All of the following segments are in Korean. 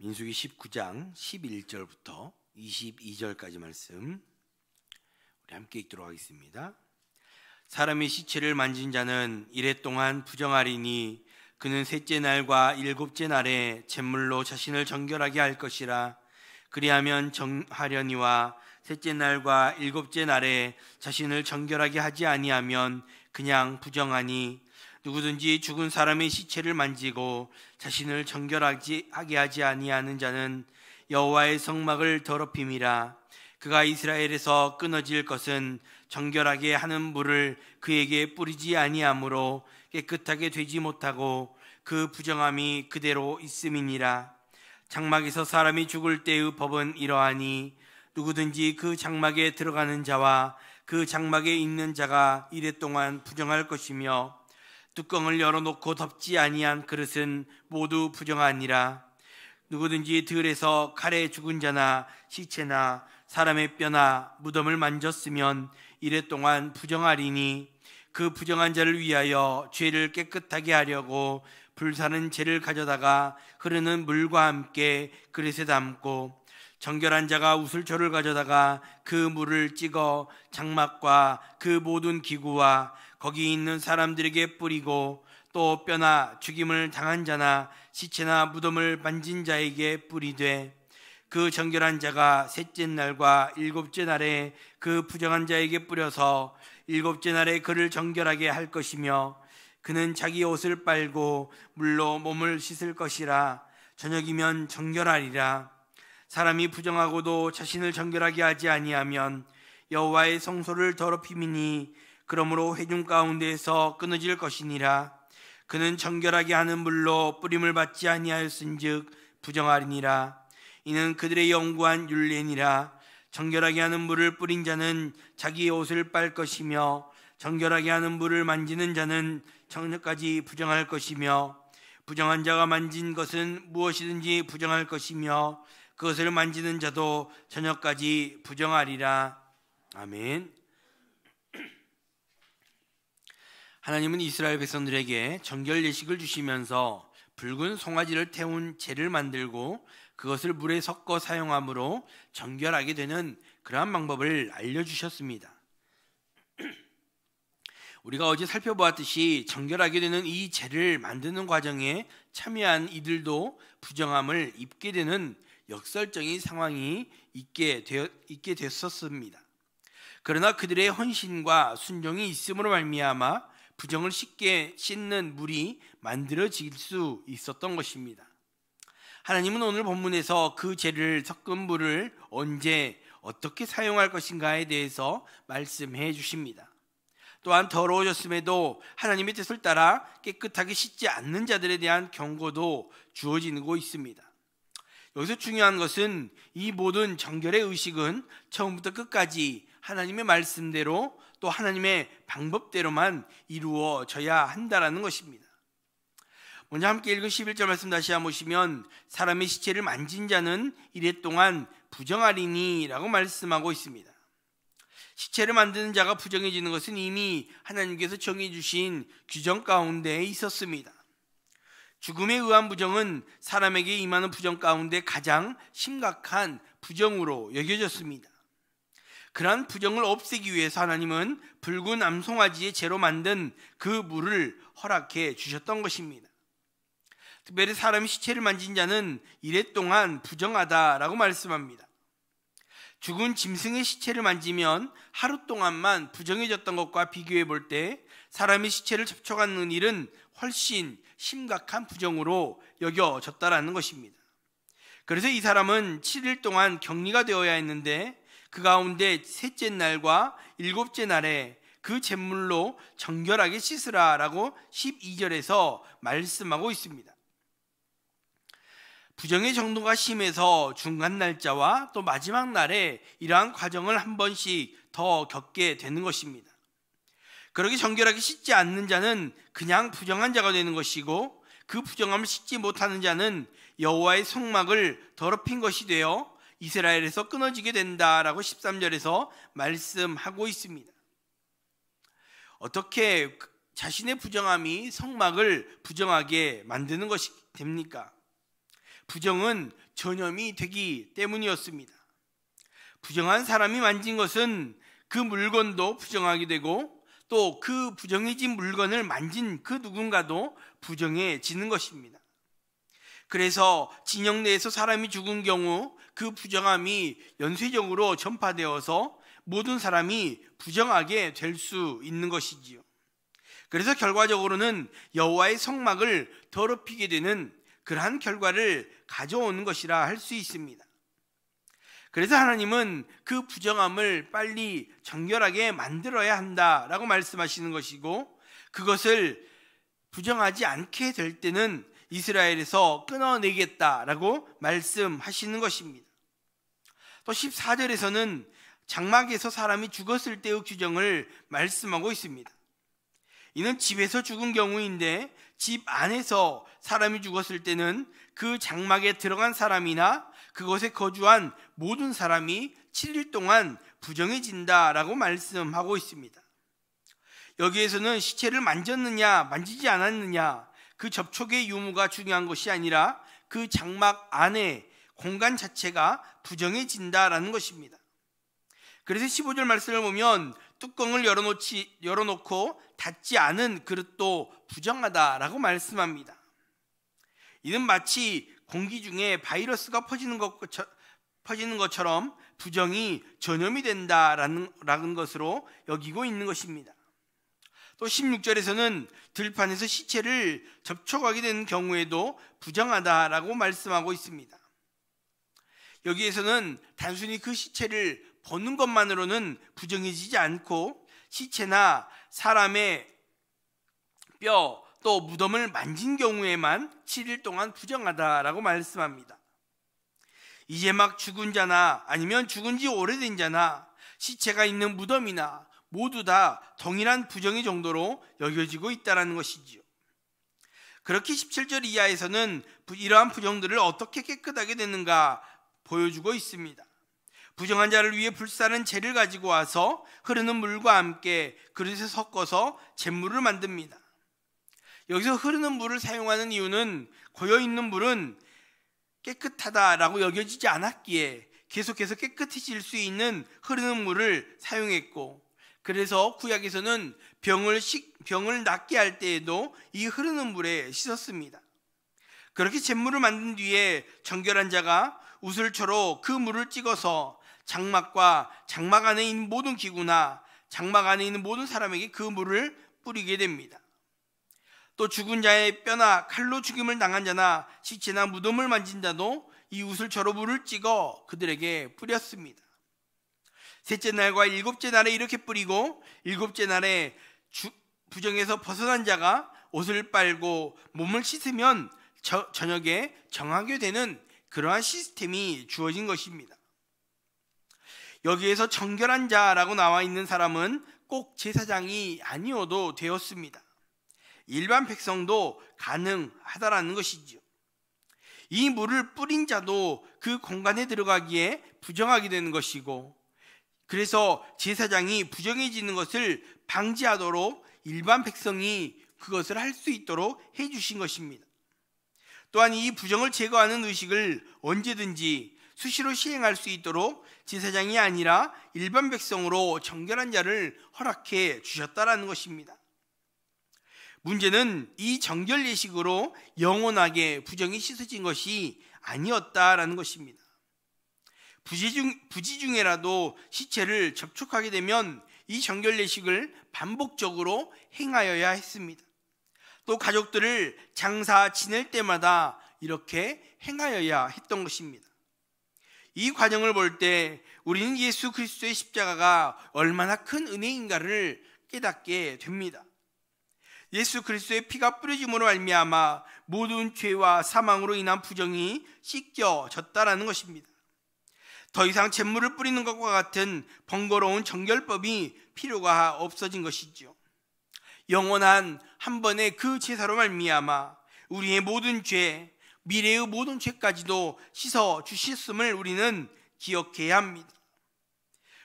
민수기 19장 11절부터 22절까지 말씀 우리 함께 읽도록 하겠습니다. 사람이 시체를 만진 자는 이레 동안 부정하리니 그는 셋째 날과 일곱째 날에 잿물로 자신을 정결하게 할 것이라. 그리하면 정하려니와 셋째 날과 일곱째 날에 자신을 정결하게 하지 아니하면 그냥 부정하니, 누구든지 죽은 사람의 시체를 만지고 자신을 정결하게 하지 아니하는 자는 여호와의 성막을 더럽힘이라. 그가 이스라엘에서 끊어질 것은 정결하게 하는 물을 그에게 뿌리지 아니하므로 깨끗하게 되지 못하고 그 부정함이 그대로 있음이니라. 장막에서 사람이 죽을 때의 법은 이러하니, 누구든지 그 장막에 들어가는 자와 그 장막에 있는 자가 이레 동안 부정할 것이며, 뚜껑을 열어놓고 덮지 아니한 그릇은 모두 부정하니라. 누구든지 들에서 칼에 죽은 자나 시체나 사람의 뼈나 무덤을 만졌으면 이레 동안 부정하리니, 그 부정한 자를 위하여 죄를 깨끗하게 하려고 불사른 재를 가져다가 흐르는 물과 함께 그릇에 담고, 정결한 자가 우슬초를 가져다가 그 물을 찍어 장막과 그 모든 기구와 거기 있는 사람들에게 뿌리고, 또 뼈나 죽임을 당한 자나 시체나 무덤을 만진 자에게 뿌리되, 그 정결한 자가 셋째 날과 일곱째 날에 그 부정한 자에게 뿌려서 일곱째 날에 그를 정결하게 할 것이며, 그는 자기 옷을 빨고 물로 몸을 씻을 것이라. 저녁이면 정결하리라. 사람이 부정하고도 자신을 정결하게 하지 아니하면 여호와의 성소를 더럽힘이니, 그러므로 회중 가운데에서 끊어질 것이니라. 그는 정결하게 하는 물로 뿌림을 받지 아니하였은즉 부정하리니라. 이는 그들의 영구한 율례니라. 정결하게 하는 물을 뿌린 자는 자기의 옷을 빨 것이며, 정결하게 하는 물을 만지는 자는 저녁까지 부정할 것이며, 부정한 자가 만진 것은 무엇이든지 부정할 것이며, 그것을 만지는 자도 저녁까지 부정하리라. 아멘. 하나님은 이스라엘 백성들에게 정결 예식을 주시면서 붉은 송아지를 태운 재를 만들고 그것을 물에 섞어 사용함으로 정결하게 되는 그러한 방법을 알려주셨습니다. 우리가 어제 살펴보았듯이 정결하게 되는 이 재를 만드는 과정에 참여한 이들도 부정함을 입게 되는 역설적인 상황이 있게 됐었습니다. 그러나 그들의 헌신과 순종이 있음으로 말미암아 부정을 쉽게 씻는 물이 만들어질 수 있었던 것입니다. 하나님은 오늘 본문에서 그 재를 섞은 물을 언제 어떻게 사용할 것인가에 대해서 말씀해 주십니다. 또한 더러워졌음에도 하나님의 뜻을 따라 깨끗하게 씻지 않는 자들에 대한 경고도 주어지고 있습니다. 여기서 중요한 것은 이 모든 정결의 의식은 처음부터 끝까지 하나님의 말씀대로 또 하나님의 방법대로만 이루어져야 한다는 것입니다. 먼저 함께 읽은 11절 말씀 다시 한번 보시면, 사람의 시체를 만진 자는 이레 동안 부정하리니 라고 말씀하고 있습니다. 시체를 만드는 자가 부정해지는 것은 이미 하나님께서 정해 주신 규정 가운데에 있었습니다. 죽음에 의한 부정은 사람에게 임하는 부정 가운데 가장 심각한 부정으로 여겨졌습니다. 그러한 부정을 없애기 위해서 하나님은 붉은 암송아지의 재로 만든 그 물을 허락해 주셨던 것입니다. 특별히 사람이 시체를 만진 자는 이레 동안 부정하다라고 말씀합니다. 죽은 짐승의 시체를 만지면 하루 동안만 부정해졌던 것과 비교해 볼 때 사람의 시체를 접촉하는 일은 훨씬 심각한 부정으로 여겨졌다라는 것입니다. 그래서 이 사람은 7일 동안 격리가 되어야 했는데, 그 가운데 셋째 날과 일곱째 날에 그 잿물로 정결하게 씻으라라고 12절에서 말씀하고 있습니다. 부정의 정도가 심해서 중간 날짜와 또 마지막 날에 이러한 과정을 한 번씩 더 겪게 되는 것입니다. 그렇게 정결하게 씻지 않는 자는 그냥 부정한 자가 되는 것이고, 그 부정함을 씻지 못하는 자는 여호와의 성막을 더럽힌 것이 되어 이스라엘에서 끊어지게 된다라고 13절에서 말씀하고 있습니다. 어떻게 자신의 부정함이 성막을 부정하게 만드는 것이 됩니까? 부정은 전염이 되기 때문이었습니다. 부정한 사람이 만진 것은 그 물건도 부정하게 되고 또 그 부정해진 물건을 만진 그 누군가도 부정해지는 것입니다. 그래서 진영 내에서 사람이 죽은 경우 그 부정함이 연쇄적으로 전파되어서 모든 사람이 부정하게 될 수 있는 것이지요. 그래서 결과적으로는 여호와의 성막을 더럽히게 되는 그러한 결과를 가져오는 것이라 할 수 있습니다. 그래서 하나님은 그 부정함을 빨리 정결하게 만들어야 한다라고 말씀하시는 것이고, 그것을 부정하지 않게 될 때는 이스라엘에서 끊어내겠다라고 말씀하시는 것입니다. 또 14절에서는 장막에서 사람이 죽었을 때의 규정을 말씀하고 있습니다. 이는 집에서 죽은 경우인데, 집 안에서 사람이 죽었을 때는 그 장막에 들어간 사람이나 그곳에 거주한 모든 사람이 7일 동안 부정해진다라고 말씀하고 있습니다. 여기에서는 시체를 만졌느냐 만지지 않았느냐 그 접촉의 유무가 중요한 것이 아니라 그 장막 안에 공간 자체가 부정해진다라는 것입니다. 그래서 15절 말씀을 보면 뚜껑을 열어놓고 닫지 않은 그릇도 부정하다라고 말씀합니다. 이는 마치 공기 중에 바이러스가 퍼지는 것처럼 부정이 전염이 된다라는 것으로 여기고 있는 것입니다. 또 16절에서는 들판에서 시체를 접촉하게 되는 경우에도 부정하다라고 말씀하고 있습니다. 여기에서는 단순히 그 시체를 보는 것만으로는 부정해지지 않고 시체나 사람의 뼈 또 무덤을 만진 경우에만 7일 동안 부정하다라고 말씀합니다. 이제 막 죽은 자나 아니면 죽은 지 오래된 자나 시체가 있는 무덤이나 모두 다 동일한 부정의 정도로 여겨지고 있다는 것이지요. 그렇게 17절 이하에서는 이러한 부정들을 어떻게 깨끗하게 되는가 보여주고 있습니다. 부정한 자를 위해 불사른 재를 가지고 와서 흐르는 물과 함께 그릇에 섞어서 잿물을 만듭니다. 여기서 흐르는 물을 사용하는 이유는 고여있는 물은 깨끗하다라고 여겨지지 않았기에 계속해서 깨끗해질 수 있는 흐르는 물을 사용했고, 그래서 구약에서는 병을 낫게 할 때에도 이 흐르는 물에 씻었습니다. 그렇게 잿물을 만든 뒤에 정결한 자가 우슬초로 그 물을 찍어서 장막과 장막 안에 있는 모든 기구나 장막 안에 있는 모든 사람에게 그 물을 뿌리게 됩니다. 또 죽은 자의 뼈나 칼로 죽임을 당한 자나 시체나 무덤을 만진 자도 이 우슬초로 물을 찍어 그들에게 뿌렸습니다. 셋째 날과 일곱째 날에 이렇게 뿌리고, 일곱째 날에 부정에서 벗어난 자가 옷을 빨고 몸을 씻으면 저녁에 정하게 되는 그러한 시스템이 주어진 것입니다. 여기에서 정결한 자라고 나와 있는 사람은 꼭 제사장이 아니어도 되었습니다. 일반 백성도 가능하다라는 것이죠. 이 물을 뿌린 자도 그 공간에 들어가기에 부정하게 되는 것이고, 그래서 제사장이 부정해지는 것을 방지하도록 일반 백성이 그것을 할 수 있도록 해주신 것입니다. 또한 이 부정을 제거하는 의식을 언제든지 수시로 시행할 수 있도록 제사장이 아니라 일반 백성으로 정결한 자를 허락해 주셨다라는 것입니다. 문제는 이 정결 예식으로 영원하게 부정이 씻어진 것이 아니었다라는 것입니다. 부지 중에라도 시체를 접촉하게 되면 이 정결 예식을 반복적으로 행하여야 했습니다. 또 가족들을 장사 지낼 때마다 이렇게 행하여야 했던 것입니다. 이 과정을 볼 때 우리는 예수 그리스도의 십자가가 얼마나 큰 은혜인가를 깨닫게 됩니다. 예수 그리스도의 피가 뿌려짐으로 말미암아 모든 죄와 사망으로 인한 부정이 씻겨졌다라는 것입니다. 더 이상 잿물을 뿌리는 것과 같은 번거로운 정결법이 필요가 없어진 것이죠. 영원한 한 번의 그 제사로 말미암아 우리의 모든 죄, 미래의 모든 죄까지도 씻어 주셨음을 우리는 기억해야 합니다.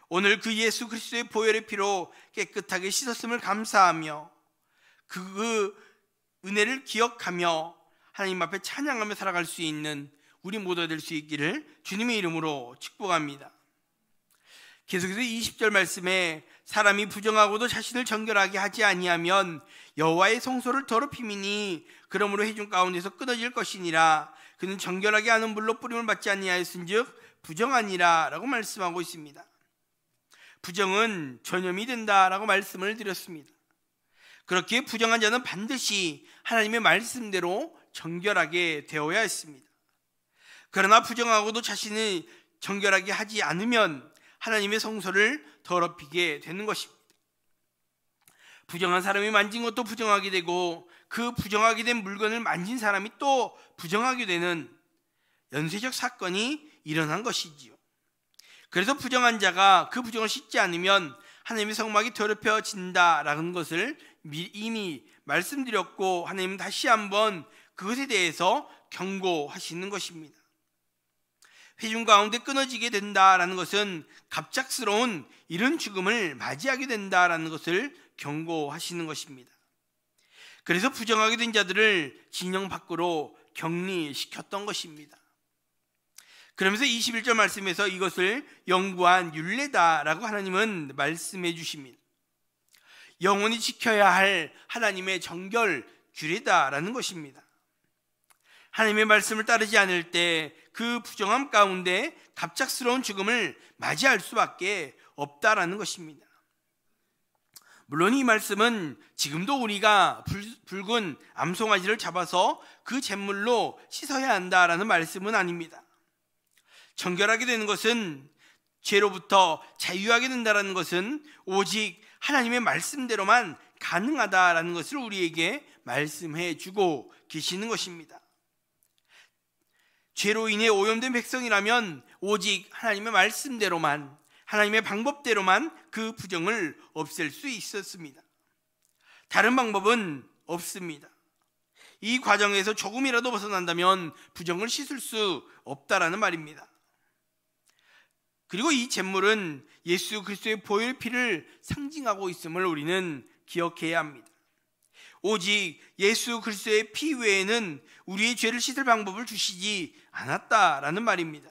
오늘 그 예수 그리스도의 보혈의 피로 깨끗하게 씻었음을 감사하며 그 은혜를 기억하며 하나님 앞에 찬양하며 살아갈 수 있는 우리 모두가 될 수 있기를 주님의 이름으로 축복합니다. 계속해서 20절 말씀에 사람이 부정하고도 자신을 정결하게 하지 아니하면 여호와의 성소를 더럽힘이니 그러므로 회중 가운데서 끊어질 것이니라. 그는 정결하게 하는 물로 뿌림을 받지 아니하였은즉 부정하니라 라고 말씀하고 있습니다. 부정은 전염이 된다라고 말씀을 드렸습니다. 그렇게 부정한 자는 반드시 하나님의 말씀대로 정결하게 되어야 했습니다. 그러나 부정하고도 자신을 정결하게 하지 않으면 하나님의 성소를 더럽히게 되는 것입니다. 부정한 사람이 만진 것도 부정하게 되고 그 부정하게 된 물건을 만진 사람이 또 부정하게 되는 연쇄적 사건이 일어난 것이지요. 그래서 부정한 자가 그 부정을 씻지 않으면 하나님의 성막이 더럽혀진다라는 것을 이미 말씀드렸고 하나님은 다시 한번 그것에 대해서 경고하시는 것입니다. 회중 가운데 끊어지게 된다라는 것은 갑작스러운 이런 죽음을 맞이하게 된다라는 것을 경고하시는 것입니다. 그래서 부정하게 된 자들을 진영 밖으로 격리시켰던 것입니다. 그러면서 21절 말씀에서 이것을 영구한 율례다라고 하나님은 말씀해 주십니다. 영원히 지켜야 할 하나님의 정결 규례다라는 것입니다. 하나님의 말씀을 따르지 않을 때 그 부정함 가운데 갑작스러운 죽음을 맞이할 수밖에 없다라는 것입니다. 물론 이 말씀은 지금도 우리가 붉은 암송아지를 잡아서 그 잿물로 씻어야 한다라는 말씀은 아닙니다. 정결하게 되는 것은, 죄로부터 자유하게 된다라는 것은 오직 하나님의 말씀대로만 가능하다라는 것을 우리에게 말씀해 주고 계시는 것입니다. 죄로 인해 오염된 백성이라면 오직 하나님의 말씀대로만, 하나님의 방법대로만 그 부정을 없앨 수 있었습니다. 다른 방법은 없습니다. 이 과정에서 조금이라도 벗어난다면 부정을 씻을 수 없다라는 말입니다. 그리고 이 잿물은 예수 그리스도의 보혈 피를 상징하고 있음을 우리는 기억해야 합니다. 오직 예수 그리스도의 피 외에는 우리의 죄를 씻을 방법을 주시지 않았다라는 말입니다.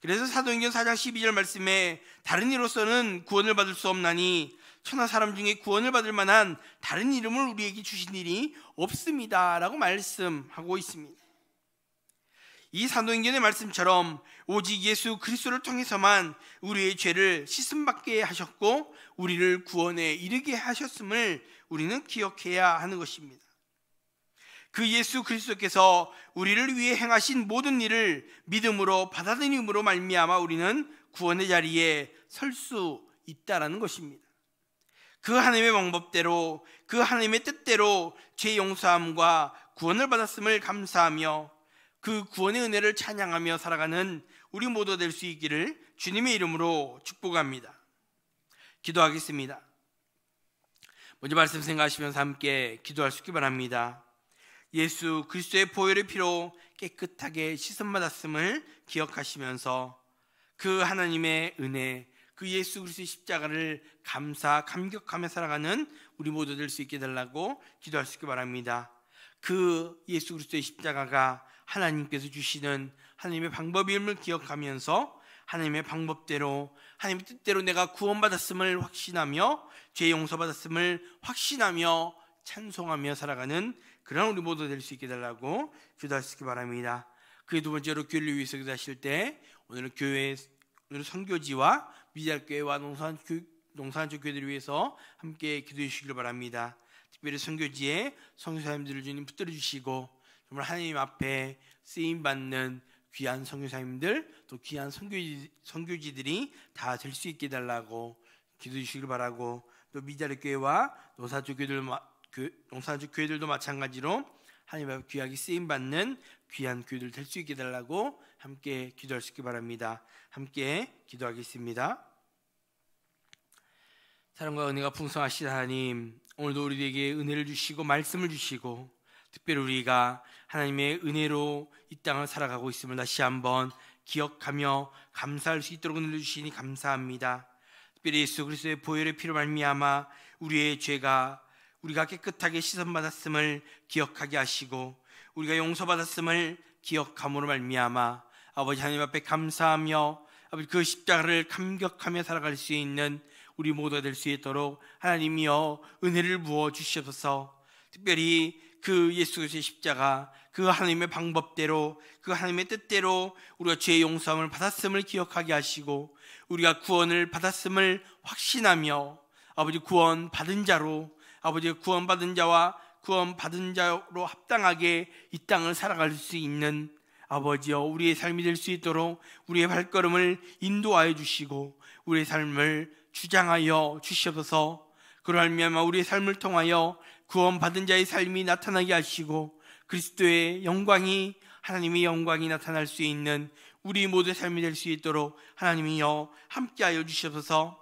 그래서 사도행전 4장 12절 말씀에 다른 이로서는 구원을 받을 수 없나니 천하 사람 중에 구원을 받을 만한 다른 이름을 우리에게 주신 일이 없습니다 라고 말씀하고 있습니다. 이 사도행전의 말씀처럼 오직 예수 그리스도를 통해서만 우리의 죄를 씻음받게 하셨고 우리를 구원에 이르게 하셨음을 우리는 기억해야 하는 것입니다. 그 예수 그리스도께서 우리를 위해 행하신 모든 일을 믿음으로 받아들임으로 말미암아 우리는 구원의 자리에 설 수 있다라는 것입니다. 그 하나님의 방법대로, 그 하나님의 뜻대로 죄 용서함과 구원을 받았음을 감사하며 그 구원의 은혜를 찬양하며 살아가는 우리 모두 될 수 있기를 주님의 이름으로 축복합니다. 기도하겠습니다. 먼저 말씀 생각하시면서 함께 기도할 수 있기 바랍니다. 예수 그리스도의 보혈의 피로 깨끗하게 씻음받았음을 기억하시면서 그 하나님의 은혜, 그 예수 그리스도의 십자가를 감격하며 살아가는 우리 모두 될 수 있게 달라고 기도할 수 있기 바랍니다. 그 예수 그리스도의 십자가가 하나님께서 주시는 하나님의 방법임을 기억하면서 하나님의 방법대로, 하나님의 뜻대로 내가 구원받았음을 확신하며 죄 용서받았음을 확신하며 찬송하며 살아가는 그런 우리 모두 될 수 있게 달라고 기도할 수 있기 바랍니다. 그 두 번째로 교회를 위해서 기도하실 때 오늘 선교지와 미디알교회와 농산쪽 교회들을 위해서 함께 기도해 주시길 바랍니다. 특별히 선교지에 선교사님들을 주님 붙들어 주시고 정말 하나님 앞에 쓰임받는 귀한 선교사님들 또 귀한 선교지들이 다 될 수 있게 달라고 기도해 주시길 바라고, 또 미디알교회와 농산쪽 교회들도 마찬가지로 하나님 앞에 귀하게 쓰임받는 귀한 교회들 될 수 있게 달라고 함께 기도할 수 있기 바랍니다. 함께 기도하겠습니다. 사랑과 은혜가 풍성하신 하나님, 오늘도 우리에게 은혜를 주시고 말씀을 주시고 특별히 우리가 하나님의 은혜로 이 땅을 살아가고 있음을 다시 한번 기억하며 감사할 수 있도록 은혜를 주시니 감사합니다. 특별히 예수 그리스도의 보혈의 피로 말미암아 우리가 깨끗하게 씻음받았음을 기억하게 하시고 우리가 용서받았음을 기억함으로 말미암아 아버지 하나님 앞에 감사하며 아버지 그 십자가를 감격하며 살아갈 수 있는 우리 모두가 될 수 있도록 하나님이여 은혜를 부어 주시옵소서. 특별히 그 예수 그리스도의 십자가, 그 하나님의 방법대로, 그 하나님의 뜻대로 우리가 죄의 용서함을 받았음을 기억하게 하시고, 우리가 구원을 받았음을 확신하며 아버지 구원 받은 자로, 아버지 구원 받은 자와 구원 받은 자로 합당하게 이 땅을 살아갈 수 있는 아버지여 우리의 삶이 될 수 있도록 우리의 발걸음을 인도하여 주시고 우리의 삶을 주장하여 주시옵소서. 그러할 미암아 우리의 삶을 통하여 구원받은 자의 삶이 나타나게 하시고 그리스도의 영광이, 하나님의 영광이 나타날 수 있는 우리 모두의 삶이 될 수 있도록 하나님이여 함께하여 주시옵소서.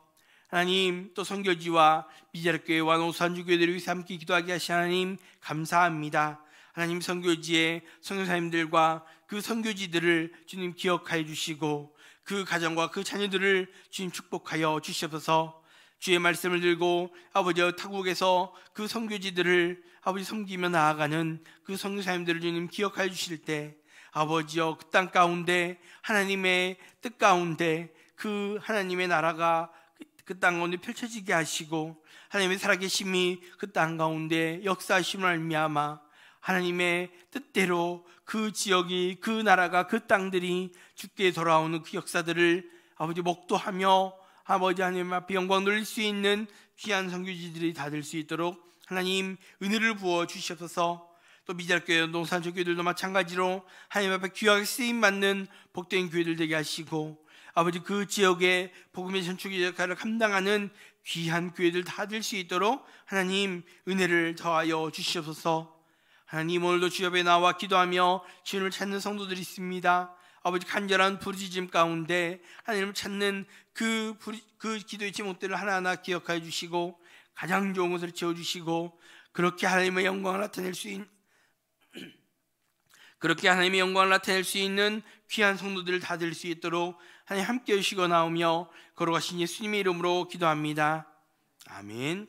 하나님, 또 선교지와 미자립교회와 노산주교회들을 위해서 함께 기도하게 하신 하나님 감사합니다. 하나님, 선교지의 선교사님들과 그 선교지들을 주님 기억하여 주시고 그 가정과 그 자녀들을 주님 축복하여 주시옵소서. 주의 말씀을 들고 아버지 타국에서 그 선교지들을 아버지 섬기며 나아가는 그 선교사님들을 주님 기억하여 주실 때 아버지여 그 땅 가운데 하나님의 뜻 가운데 그 하나님의 나라가 그 땅 가운데 펼쳐지게 하시고 하나님의 살아계심이 그 땅 가운데 역사하심을 알미암아 하나님의 뜻대로 그 지역이, 그 나라가, 그 땅들이 주께 돌아오는 그 역사들을 아버지 목도하며 아버지 하나님 앞에 영광 돌릴 수 있는 귀한 선교지들이 다 될 수 있도록 하나님 은혜를 부어 주시옵소서. 또 미자립교회, 농산주교회들도 마찬가지로 하나님 앞에 귀하게 쓰임받는 복된 교회들 되게 하시고 아버지 그 지역의 복음의 전축의 역할을 감당하는 귀한 교회들 다 될 수 있도록 하나님 은혜를 더하여 주시옵소서. 하나님, 오늘도 주 앞에 나와 기도하며 주님을 찾는 성도들이 있습니다. 아버지 간절한 부르짖음 가운데 하나님을 찾는 그 기도의 제목들을 하나하나 기억하여 주시고 가장 좋은 것을 지어주시고 그렇게 하나님의 영광을 나타낼 수 있는 귀한 성도들을 다 될 수 있도록 하나님 함께 해주시고 나오며 걸어가신 예수님의 이름으로 기도합니다. 아멘.